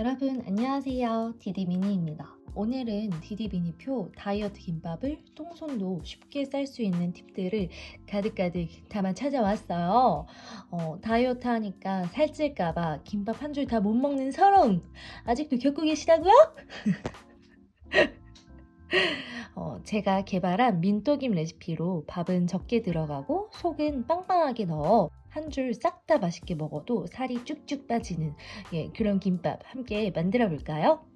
여러분 안녕하세요. 디디미니입니다. 오늘은 디디미니표 다이어트 김밥을 똥손도 쉽게 쌀 수 있는 팁들을 가득가득 담아 찾아왔어요. 다이어트 하니까 살찔까봐 김밥 한 줄 다 못 먹는 서러움 아직도 겪고 계시다고요? 제가 개발한 민떡김 레시피로 밥은 적게 들어가고 속은 빵빵하게 넣어 한 줄 싹 다 맛있게 먹어도 살이 쭉쭉 빠지는 그런 김밥 함께 만들어 볼까요?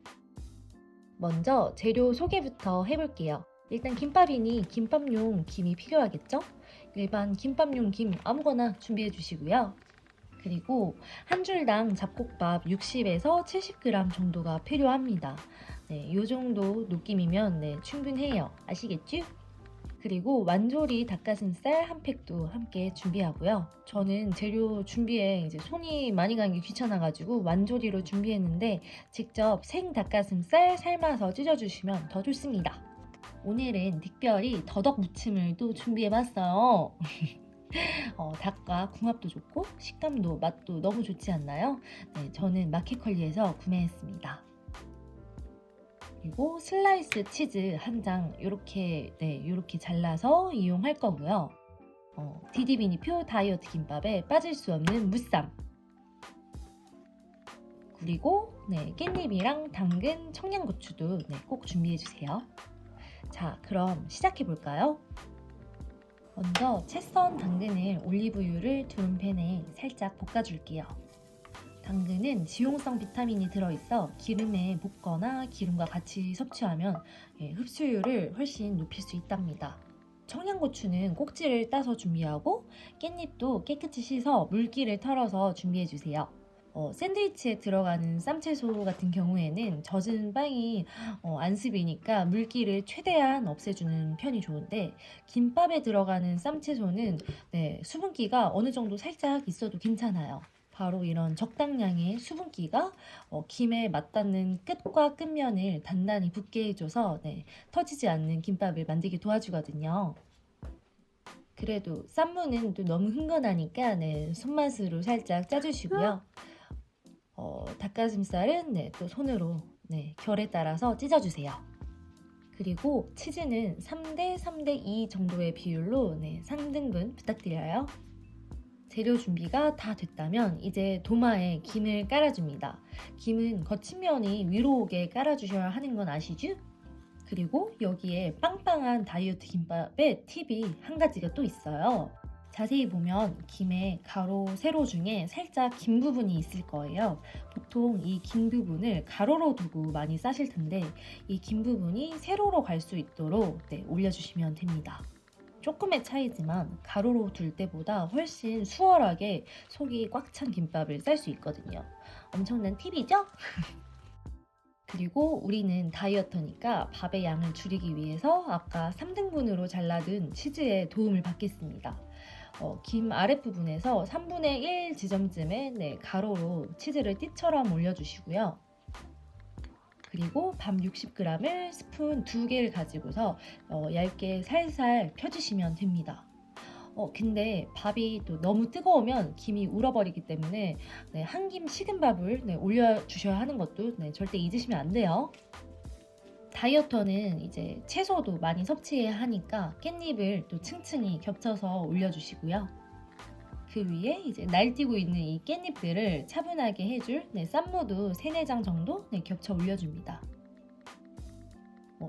먼저 재료 소개부터 해볼게요. 일단 김밥이니 김밥용 김이 필요하겠죠? 일반 김밥용 김 아무거나 준비해 주시고요. 그리고 한 줄당 잡곡밥 60에서 70g 정도가 필요합니다. 이 정도 느낌이면 충분해요. 아시겠죠? 그리고 완조리 닭가슴살 한 팩도 함께 준비하고요. 저는 재료 준비에 이제 손이 많이 가는 게 귀찮아가지고 완조리로 준비했는데 직접 생 닭가슴살 삶아서 찢어주시면 더 좋습니다. 오늘은 특별히 더덕 무침을 또 준비해봤어요. 닭과 궁합도 좋고 식감도 맛도 너무 좋지 않나요? 저는 마켓컬리에서 구매했습니다. 그리고 슬라이스 치즈 한 장 이렇게 잘라서 이용할 거고요. 디디비니표 다이어트 김밥에 빠질 수 없는 무쌈. 그리고 깻잎이랑 당근, 청양고추도 꼭 준비해 주세요. 자, 그럼 시작해 볼까요? 먼저 채 썬 당근을 올리브유를 두른 팬에 살짝 볶아줄게요. 당근은 지용성 비타민이 들어있어 기름에 볶거나 기름과 같이 섭취하면 흡수율을 훨씬 높일 수 있답니다. 청양고추는 꼭지를 따서 준비하고 깻잎도 깨끗이 씻어 물기를 털어서 준비해주세요. 샌드위치에 들어가는 쌈채소 같은 경우에는 젖은 빵이 안습이니까 물기를 최대한 없애주는 편이 좋은데 김밥에 들어가는 쌈채소는 수분기가 어느 정도 살짝 있어도 괜찮아요. 바로 이런 적당량의 수분기가 김에 맞닿는 끝과 끝면을 단단히 붙게 해줘서 터지지 않는 김밥을 만들게 도와주거든요. 그래도 쌈무는 또 너무 흥건하니까 손맛으로 살짝 짜주시고요. 닭가슴살은 또 손으로 결에 따라서 찢어주세요. 그리고 치즈는 3대 3대 2 정도의 비율로 3등분 부탁드려요. 재료 준비가 다 됐다면 이제 도마에 김을 깔아줍니다. 김은 거친 면이 위로 오게 깔아주셔야 하는 건 아시죠? 그리고 여기에 빵빵한 다이어트 김밥의 팁이 한 가지가 또 있어요. 자세히 보면 김의 가로, 세로 중에 살짝 긴 부분이 있을 거예요. 보통 이 긴 부분을 가로로 두고 많이 싸실 텐데 이 긴 부분이 세로로 갈 수 있도록 올려주시면 됩니다. 조금의 차이지만 가로로 둘 때보다 훨씬 수월하게 속이 꽉 찬 김밥을 쌀 수 있거든요. 엄청난 팁이죠? 그리고 우리는 다이어터니까 밥의 양을 줄이기 위해서 아까 3등분으로 잘라둔 치즈의 도움을 받겠습니다. 김 아랫부분에서 3분의 1 지점쯤에 가로로 치즈를 띠처럼 올려주시고요. 그리고 밥 60g을 스푼 2개를 가지고서 얇게 살살 펴주시면 됩니다. 근데 밥이 또 너무 뜨거우면 김이 울어버리기 때문에 한 김 식은 밥을 올려주셔야 하는 것도 절대 잊으시면 안 돼요. 다이어터는 이제 채소도 많이 섭취해야 하니까 깻잎을 또 층층이 겹쳐서 올려주시고요. 그 위에 이제 날뛰고 있는 이 깻잎들을 차분하게 해줄 쌈무도 3, 4장 정도 겹쳐 올려줍니다.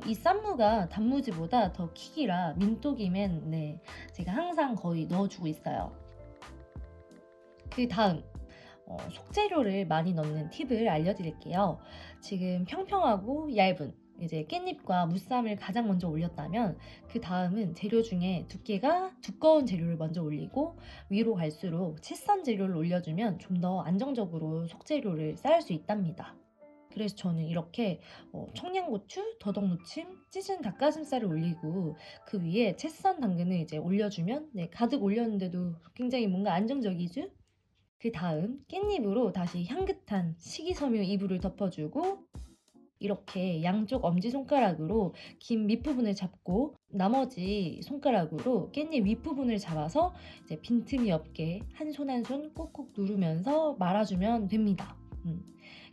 이 쌈무가 단무지보다 더 킥이라 민떡이면 제가 항상 거의 넣어주고 있어요. 그 다음 속재료를 많이 넣는 팁을 알려드릴게요. 지금 평평하고 얇은 이제 깻잎과 무쌈을 가장 먼저 올렸다면 그 다음은 재료 중에 두께가 두꺼운 재료를 먼저 올리고 위로 갈수록 채 썬 재료를 올려주면 좀 더 안정적으로 속재료를 쌓을 수 있답니다. 그래서 저는 이렇게 청양고추, 더덕무침, 찢은 닭가슴살을 올리고 그 위에 채 썬 당근을 이제 올려주면 가득 올렸는데도 굉장히 뭔가 안정적이죠? 그 다음 깻잎으로 다시 향긋한 식이섬유 이불을 덮어주고 이렇게 양쪽 엄지손가락으로 김 밑부분을 잡고 나머지 손가락으로 깻잎 윗부분을 잡아서 이제 빈틈이 없게 한 손 한 손 꾹꾹 누르면서 말아주면 됩니다.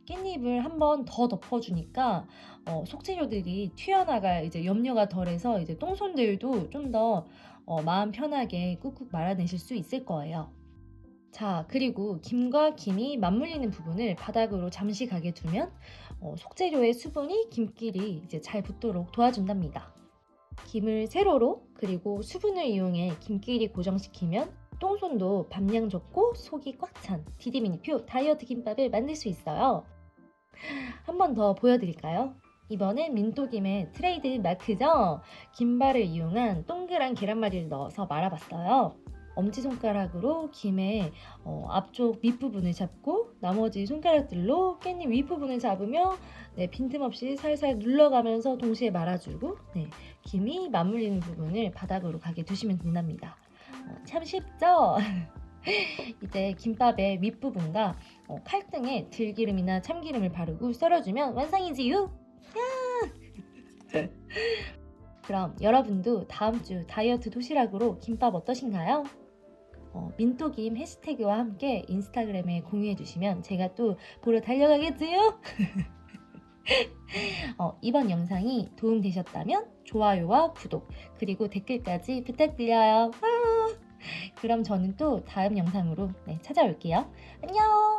깻잎을 한 번 더 덮어주니까 속재료들이 튀어나갈 이제 염려가 덜해서 이제 똥손들도 좀 더 마음 편하게 꾹꾹 말아내실 수 있을 거예요. 자, 그리고 김과 김이 맞물리는 부분을 바닥으로 잠시 가게 두면 속재료의 수분이 김끼리 이제 잘 붙도록 도와준답니다. 김을 세로로 그리고 수분을 이용해 김끼리 고정시키면 똥손도 밤양 적고 속이 꽉 찬 디디미니표 다이어트 김밥을 만들 수 있어요. 한 번 더 보여드릴까요? 이번엔 민토김의 트레이드 마크죠? 김발을 이용한 동그란 계란말이를 넣어서 말아봤어요. 엄지손가락으로 김의 앞쪽 밑부분을 잡고 나머지 손가락들로 깻잎 윗부분을 잡으며 빈틈없이 살살 눌러가면서 동시에 말아주고 김이 맞물리는 부분을 바닥으로 가게 두시면 된답니다. 참 쉽죠? 이제 김밥의 윗부분과 칼등에 들기름이나 참기름을 바르고 썰어주면 완성이지요. 그럼 여러분도 다음 주 다이어트 도시락으로 김밥 어떠신가요? 민토김 해시태그와 함께 인스타그램에 공유해 주시면 제가 또 보러 달려가겠지요? 이번 영상이 도움되셨다면 좋아요와 구독 그리고 댓글까지 부탁드려요. 그럼 저는 또 다음 영상으로 찾아올게요. 안녕.